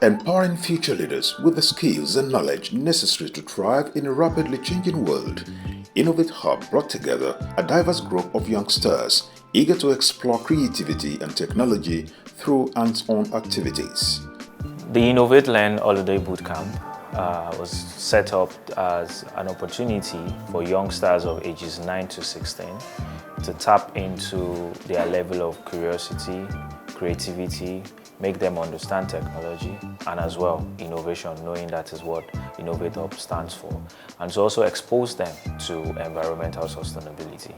Empowering future leaders with the skills and knowledge necessary to thrive in a rapidly changing world, Innov8 brought together a diverse group of youngsters eager to explore creativity and technology through hands-on activities. The Innov8 Learn Holiday Bootcamp was set up as an opportunity for youngsters of ages 9 to 16 to tap into their level of curiosity, creativity, make them understand technology, and as well innovation, knowing that is what Innov8 stands for, and to also expose them to environmental sustainability.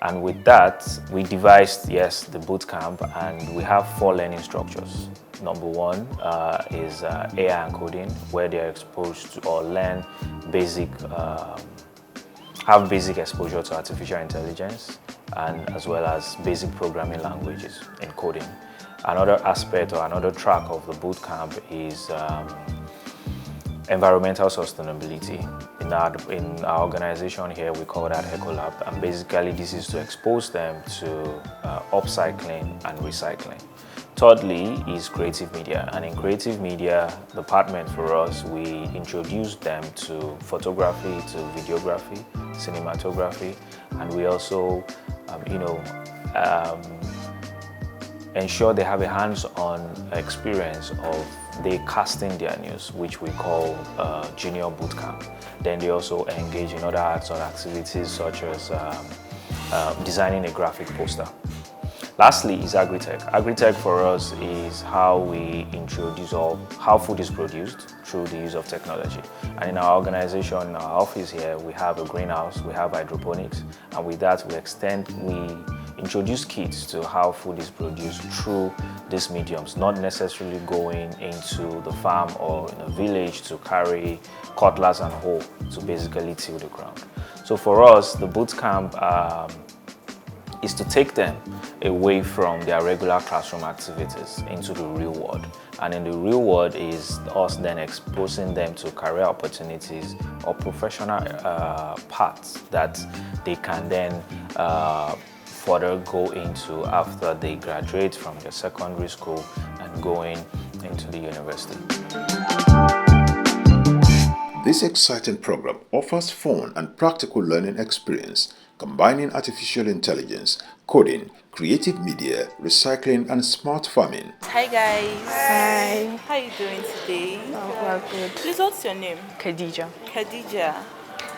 And with that, we devised, the bootcamp, and we have 4 learning structures. Number 1 is AI and coding, where they are exposed to or learn have basic exposure to artificial intelligence, and as well as basic programming languages in coding. Another aspect or another track of the bootcamp is environmental sustainability. In our organization here, we call that Ecolab, and basically this is to expose them to upcycling and recycling. Thirdly is creative media, and in creative media department for us, we introduce them to photography, to videography, cinematography, and we also, ensure they have a hands-on experience of they casting their news, which we call junior bootcamp. Then they also engage in other hands-on activities such as designing a graphic poster. Lastly is agri-tech. Agri-tech for us is how we introduce or how food is produced through the use of technology. And in our organization, in our office here, we have a greenhouse, we have hydroponics, and with that we introduce kids to how food is produced through these mediums, not necessarily going into the farm or in a village to carry cutlass and hoe to basically till the ground. So for us, the bootcamp is to take them away from their regular classroom activities into the real world. And in the real world is us then exposing them to career opportunities or professional paths that they can then further go into after they graduate from their secondary school and going into the university. This exciting program offers fun and practical learning experience, combining artificial intelligence, coding, creative media, recycling, and smart farming. Hi guys. Hi. How are you doing today? Oh, well, good. Please, what's your name? Khadija. Khadija.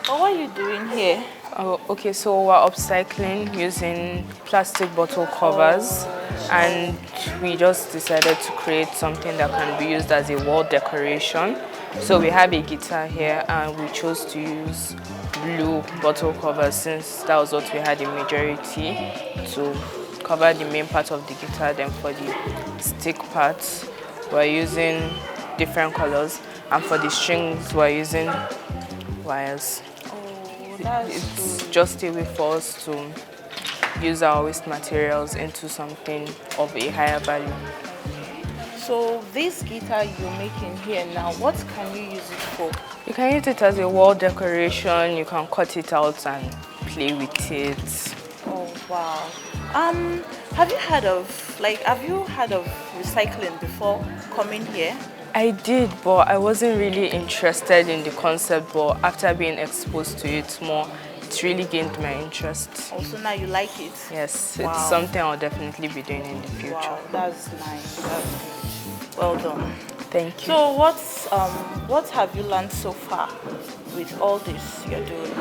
What are you doing here? Oh, okay, so we're upcycling using plastic bottle covers, and we just decided to create something that can be used as a wall decoration. So we have a guitar here, and we chose to use blue bottle covers since that was what we had in majority to cover the main part of the guitar. Then for the stick parts, we're using different colors, and for the strings, we're using wires. It's just a way for us to use our waste materials into something of a higher value. So this guitar you're making here now, what can you use it for? You can use it as a wall decoration. You can cut it out and play with it. Oh wow. Have you heard of recycling before coming here? I did, but I wasn't really interested in the concept, but after being exposed to it more, it really gained my interest. Also now you like it? Yes, wow. It's something I'll definitely be doing in the future. Wow, that's nice. That's good. Well done. Thank you. So what have you learned so far with all this you're doing?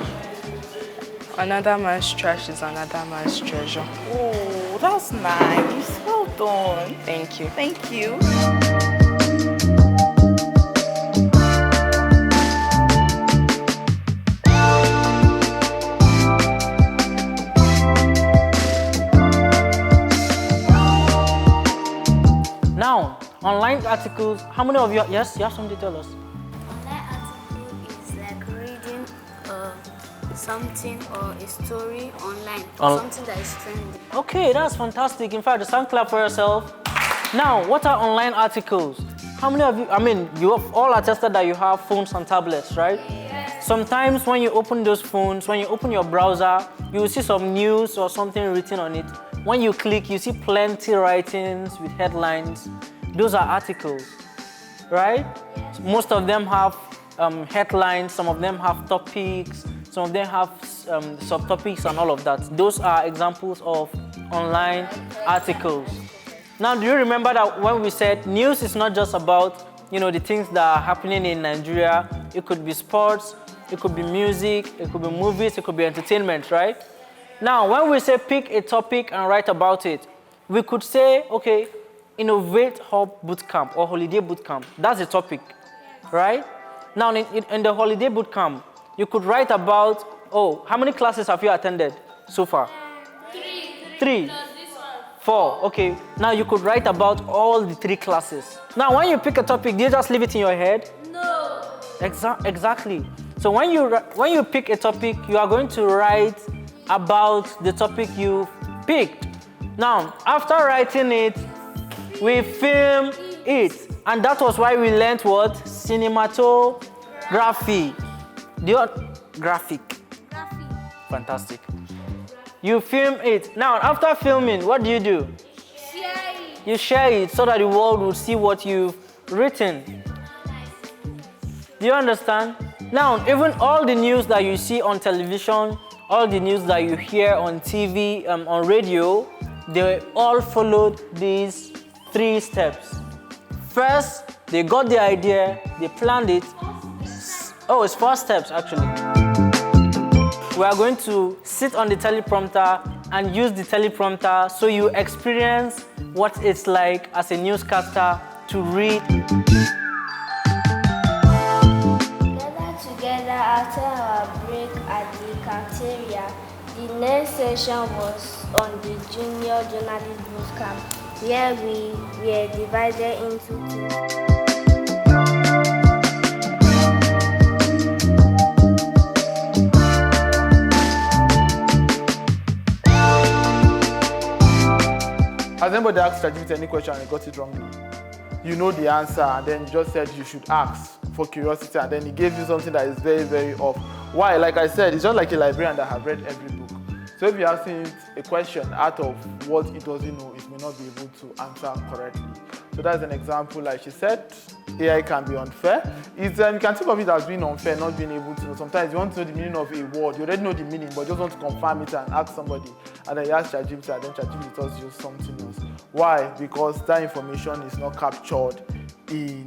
Another man's trash is another man's treasure. Oh, that's nice. Well done. Thank you. Thank you. Now, online articles, how many of you, yes, you have something to tell us? Online article is like reading something or a story online, something that is trending. Okay, that's fantastic. In fact, just hand clap for yourself. Now, what are online articles? How many of you, you have all attested that you have phones and tablets, right? Yes. Sometimes when you open those phones, when you open your browser, you will see some news or something written on it. When you click, you see plenty writings with headlines. Those are articles. right? Most of them have headlines, some of them have topics, some of them have subtopics and all of that. Those are examples of online articles. Now, do you remember that when we said news is not just about, the things that are happening in Nigeria? It could be sports, it could be music, it could be movies, it could be entertainment, right? Now, when we say pick a topic and write about it, we could say, okay, Innov8 Hub Bootcamp or Holiday Bootcamp. That's a topic, right? Now, in the Holiday Bootcamp, you could write about, how many classes have you attended so far? Three. 4, okay. Now you could write about all the 3 classes. Now when you pick a topic, do you just leave it in your head? No. Exactly. So when you pick a topic, you are going to write about the topic you picked. Now, after writing it, we film it. And that was why we learned what? Cinematography. Graphic. Fantastic. You film it. Now, after filming, what do? Share it. You share it so that the world will see what you've written. Do you understand? Now, even all the news that you see on television, all the news that you hear on TV, on radio, they all followed these 3 steps. First, they got the idea, they planned it. It's 4 steps actually. We are going to sit on the teleprompter and use the teleprompter so you experience what it's like as a newscaster to read. Gathered together after our break at the cafeteria, the next session was on the Junior Journalist Bootcamp, where we were divided into 2. Has anybody asked ChatGPT any question and got it wrongly? You know the answer and then you just said you should ask for curiosity and then he gave you something that is very, very off. Why? Like I said, it's just like a librarian that have read every book. So if you're asking it a question out of what it doesn't know, it may not be able to answer correctly. So that's an example. Like she said, AI can be unfair. You can think of it as being unfair, not being able to know. Sometimes you want to know the meaning of a word. You already know the meaning, but just want to confirm it and ask somebody. And then you ask ChatGPT, and then ChatGPT tells you something else. Why? Because that information is not captured in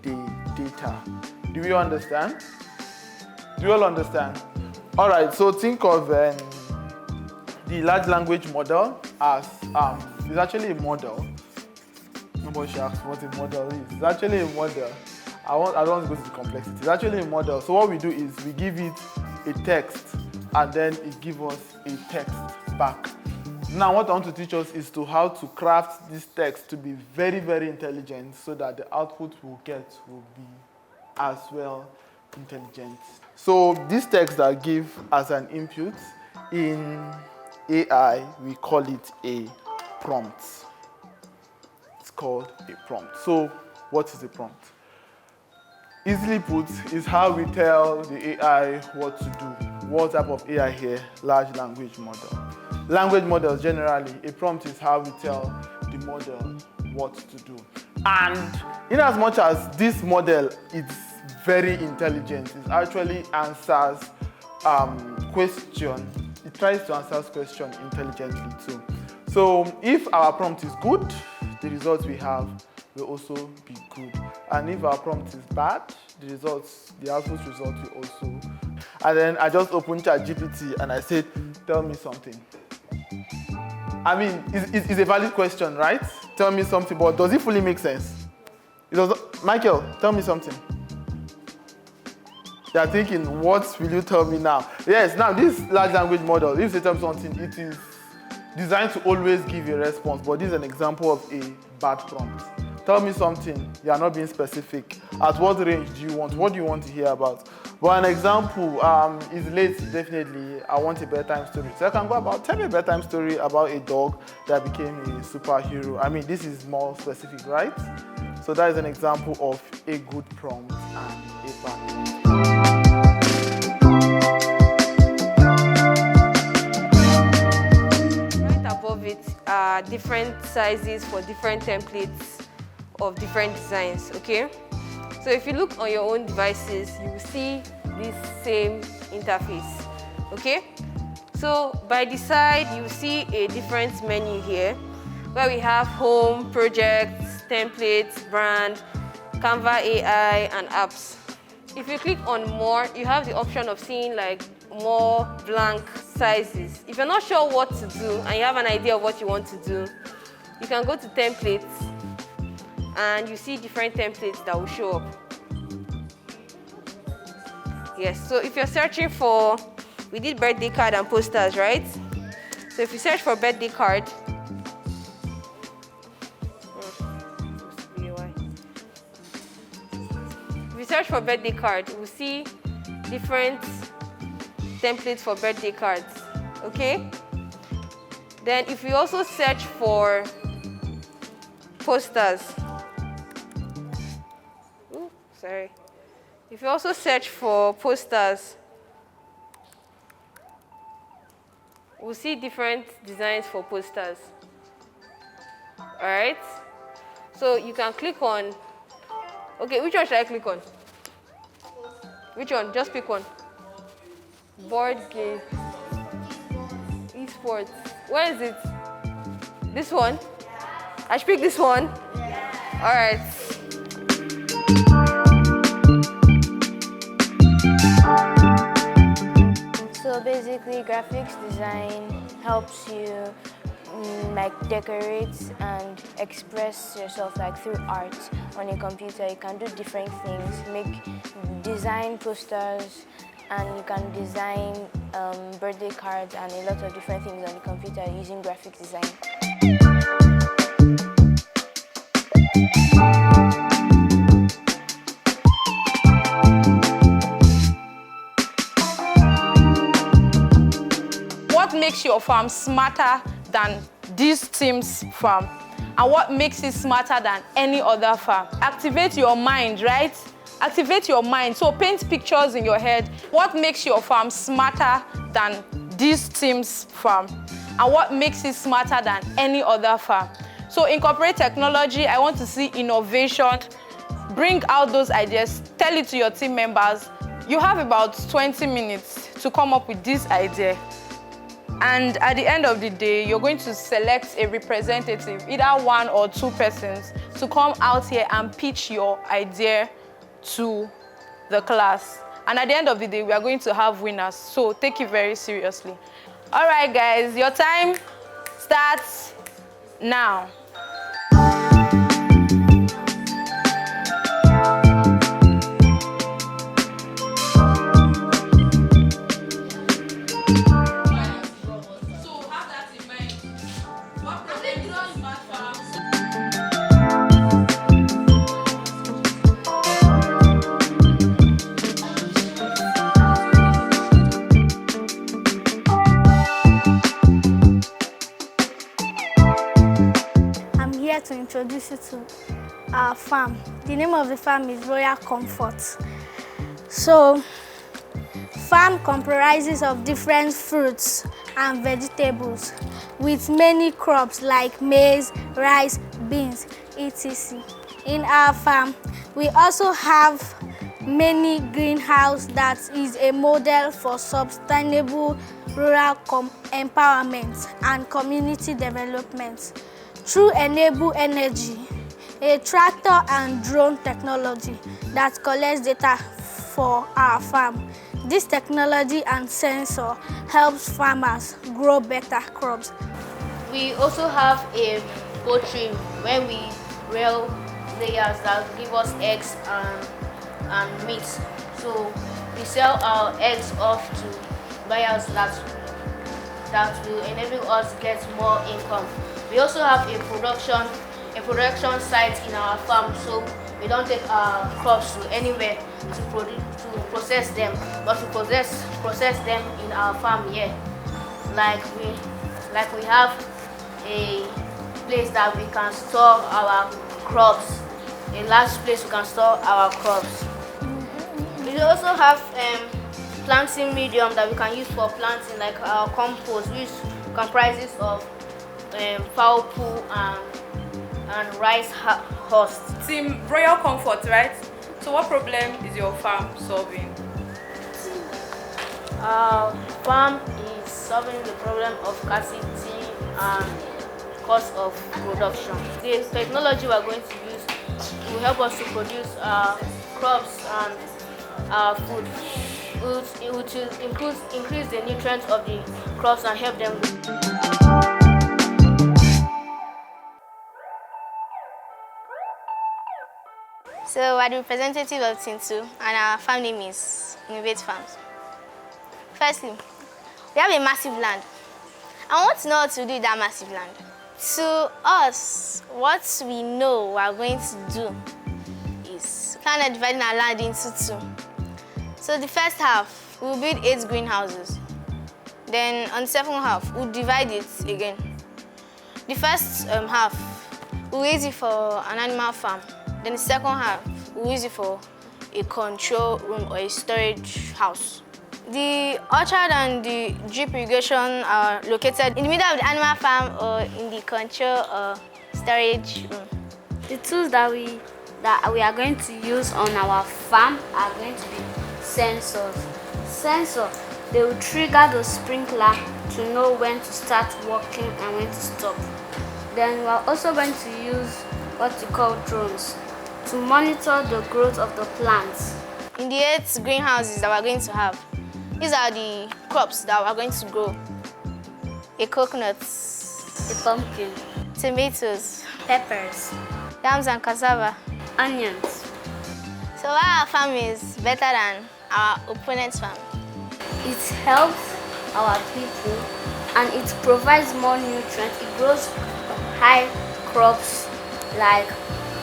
the data. Do you understand? Do you all understand? All right, so think of the large language model as, it's actually a model. Nobody should ask what a model is. It's actually a model. I don't want to go to the complexity. It's actually a model. So what we do is we give it a text and then it gives us a text back. Now what I want to teach us is how to craft this text to be very, very intelligent so that the output we'll get will be as well intelligent. So this text that I give as an input in AI, we call it a prompt. It's called a prompt. So what is a prompt? Easily put, is how we tell the AI what to do. What type of AI here? Large language model. Language models generally, a prompt is how we tell the model what to do. And in as much as this model is very intelligent, it actually answers question. It tries to answer question intelligently too. So if our prompt is good, the results we have will also be good. And if our prompt is bad, the output result will also. And then I just opened ChatGPT and I said, tell me something. I mean, it's a valid question, right? Tell me something, but does it fully make sense? Michael, tell me something. They are thinking, what will you tell me now? Yes, now this large language model, if you tell me something, it is designed to always give a response, but this is an example of a bad prompt. Tell me something, you are not being specific. At what range do you want? What do you want to hear about? But an example is late, definitely. I want a bedtime story. So I can go tell me a bedtime story about a dog that became a superhero. I mean, this is more specific, right? So that is an example of a good prompt and a bad prompt. Right above it are different sizes for different templates of different designs, okay? So if you look on your own devices, you will see this same interface, okay? So by the side, you see a different menu here where we have home, projects, templates, brand, Canva AI, and apps. If you click on more, you have the option of seeing like more blank sizes. If you're not sure what to do and you have an idea of what you want to do, you can go to templates and you see different templates that will show up. Yes, so if you're searching for, we did birthday card and posters, right? So if you search for birthday card, if you search for birthday card, we'll see different templates for birthday cards, okay? Then if we also search for posters, if you also search for posters, we'll see different designs for posters. All right? So you can click on, okay, which one should I click on? Which one? Just pick one. Board game. Esports. Where is it? This one? I should pick this one? All right. So basically, graphics design helps you like decorate and express yourself like through art on a computer. You can do different things, design posters, and you can design birthday cards and a lot of different things on the computer using graphic design. What makes your farm smarter than this team's farm? And what makes it smarter than any other farm? Activate your mind, right? Activate your mind. So paint pictures in your head. What makes your farm smarter than this team's farm? And what makes it smarter than any other farm? So incorporate technology. I want to see innovation. Bring out those ideas. Tell it to your team members. You have about 20 minutes to come up with this idea. And at the end of the day, you're going to select a representative, either one or two persons, to come out here and pitch your idea to the class. And at the end of the day, we are going to have winners. So take it very seriously. All right, guys, your time starts now. To introduce you to our farm. The name of the farm is Royal Comfort. So, farm comprises of different fruits and vegetables with many crops like maize, rice, beans, etc. In our farm, we also have many greenhouses that is a model for sustainable rural empowerment and community development. Through Enable Energy, a tractor and drone technology that collects data for our farm. This technology and sensor helps farmers grow better crops. We also have a poultry where we rear layers that give us eggs and meat. So we sell our eggs off to buyers that will enable us to get more income. We also have a production site in our farm, so we don't take our crops to anywhere to process them, but we process them in our farm here. Like we have a place that we can store our crops, a large place we can store our crops. We also have planting medium that we can use for planting, like our compost, which comprises of fowl poo and rice husk. Team Royal Comfort, right? So what problem is your farm solving? Farm is solving the problem of scarcity and cost of production. The technology we are going to use will help us to produce crops and food. It will increase the nutrients of the crops and help them. So we're the representative of Team 2 and our farm name is Innov8 Farms. Firstly, we have a massive land. I want to know what to do with that massive land. To us, what we know we are going to do is plan on dividing our land into 2. So the first half, we'll build 8 greenhouses. Then on the second half, we'll divide it again. The first half, we'll use it for an animal farm. Then the second half, we'll use it for a control room or a storage house. The orchard and the drip irrigation are located in the middle of the animal farm or in the control or storage room. The tools that we are going to use on our farm are going to be sensors. They will trigger the sprinkler to know when to start working and when to stop. Then we are also going to use what we call drones to monitor the growth of the plants. In the 8 greenhouses that we're going to have, these are the crops that we're going to grow. A coconut, A pumpkin, tomatoes, peppers, yams and cassava. onions. So why our farm is better than our opponent's farm? It helps our people and it provides more nutrients. It grows high crops like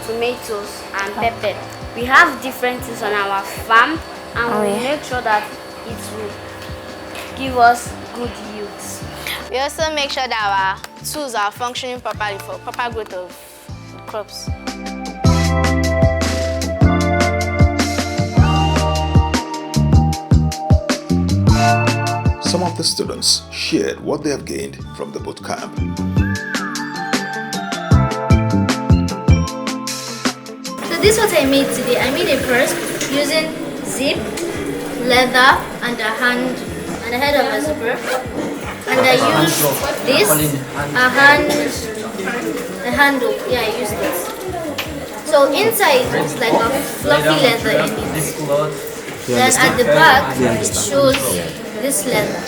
tomatoes and pepper. We have different things on our farm and we make sure that it will give us good yields. We also make sure that our tools are functioning properly for proper growth of the crops. Some of the students shared what they have gained from the boot camp. So this is what I made today. I made a purse using zip, leather, and a head of a zipper. And I used this, a handle. Yeah, I used this. So inside it's like a fluffy leather in it. Then at the back it shows this leather.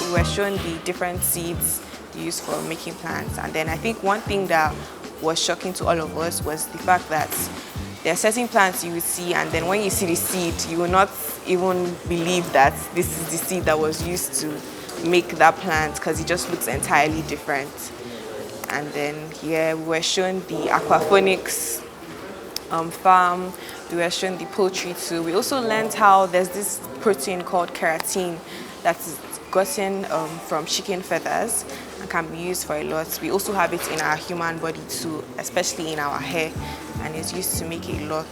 We were shown the different seeds used for making plants, and then I think one thing that was shocking to all of us was the fact that there are certain plants you would see, and then when you see the seed, you will not even believe that this is the seed that was used to make that plant, because it just looks entirely different. And then here we were shown the aquaponics farm, we were shown the poultry too. We also learned how there's this protein called keratin that's gotten from chicken feathers and can be used for a lot. We also have it in our human body too, especially in our hair, and it's used to make a lot,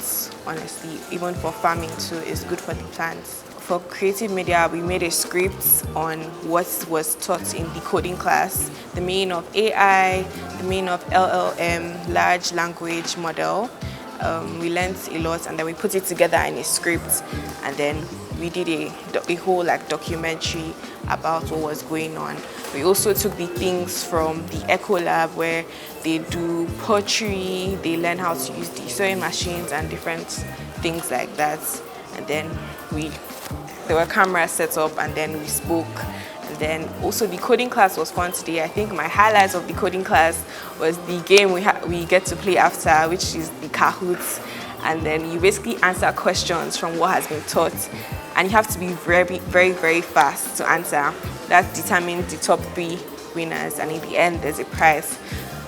honestly. Even for farming too, it's good for the plants. For creative media, we made a script on what was taught in the coding class, the meaning of AI, the meaning of LLM, large language model. We learned a lot, and then we put it together in a script, and then we did a whole documentary about what was going on. We also took the things from the Eco Lab where they do pottery, they learn how to use the sewing machines and different things like that. And then there were cameras set up, and then we spoke. And then also the coding class was fun today. I think my highlights of the coding class was the game we get to play after, which is the Kahoots. And then you basically answer questions from what has been taught, and you have to be very, very, very fast to answer. That determines the top 3 winners, and in the end there's a prize.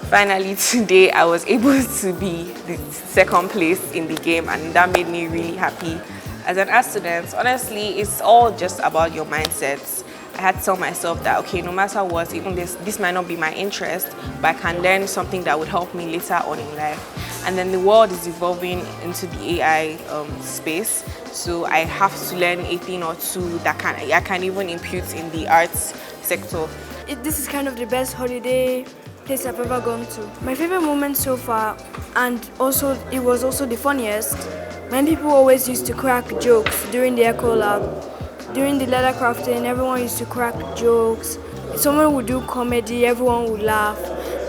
Finally today I was able to be the 2nd place in the game, and that made me really happy. As an art student, honestly, it's all just about your mindsets. I had to tell myself that, okay, no matter what, even this might not be my interest, but I can learn something that would help me later on in life. And then the world is evolving into the AI space, so I have to learn a thing or two that I can even impute in the arts sector. This is kind of the best holiday place I've ever gone to. My favorite moment so far, and also it was also the funniest, many people always used to crack jokes during the Eco Lab. During the leather crafting, everyone used to crack jokes. If someone would do comedy, everyone would laugh.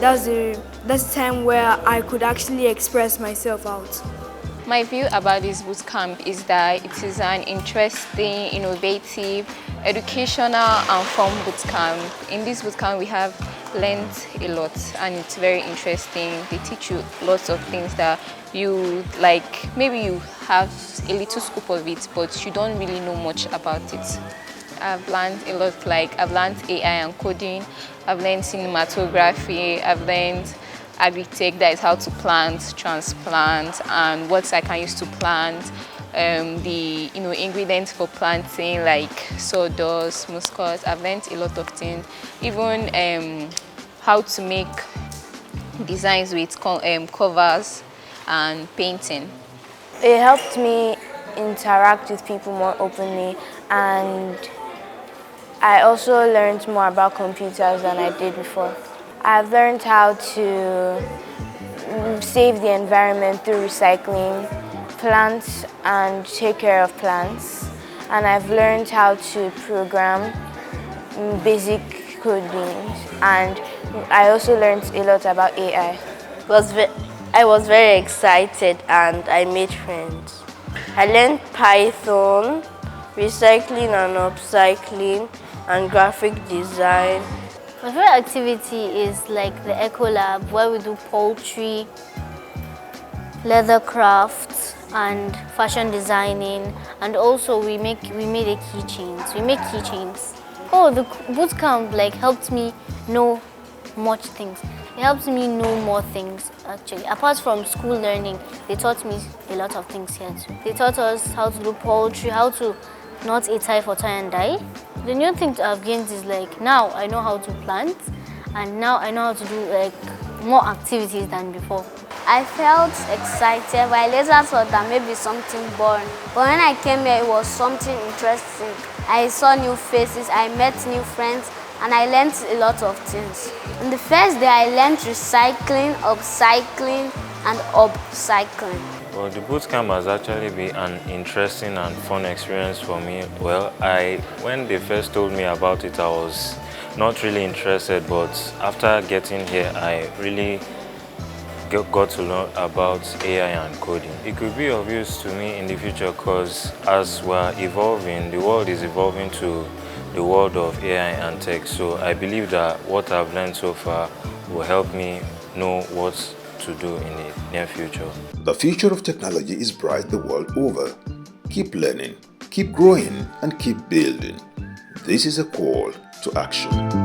That's the time where I could actually express myself out. My view about this bootcamp is that it is an interesting, innovative, educational and fun bootcamp. In this bootcamp, we have learned a lot and it's very interesting. They teach you lots of things that you like. Maybe you have a little scoop of it, but you don't really know much about it. I've learned a lot, like I've learned AI and coding, I've learned cinematography, I've learned agri-tech, that is how to plant, transplant, and what I can use to plant, the ingredients for planting like sawdust, muscat. I've learned a lot of things, even how to make designs with covers and painting. It helped me interact with people more openly, and I also learned more about computers than I did before. I've learned how to save the environment through recycling plants and take care of plants. And I've learned how to program basic coding. And I also learned a lot about AI. I was very excited and I made friends. I learned Python, recycling and upcycling, and graphic design. My favorite activity is like the Eco Lab, where we do poultry, leather crafts, and fashion designing, and also we made a keychains. We make keychains. Oh, the bootcamp helped me know much things. It helps me know more things actually. Apart from school learning, they taught me a lot of things here too. They taught us how to do poultry, how to not a tie for tie and dye. The new thing I've gained is now I know how to plant, and now I know how to do more activities than before. I felt excited, but I later thought that maybe something boring. But when I came here, it was something interesting. I saw new faces, I met new friends, and I learned a lot of things. On the first day, I learned recycling, upcycling, and upcycling. Well, the bootcamp has actually been an interesting and fun experience for me. Well, when they first told me about it, I was not really interested, but after getting here, I really got to learn about AI and coding. It could be of use to me in the future because as we're evolving, the world is evolving to the world of AI and tech. So I believe that what I've learned so far will help me know what to do in the near future. The future of technology is bright the world over. Keep learning, keep growing, and keep building. This is a call to action.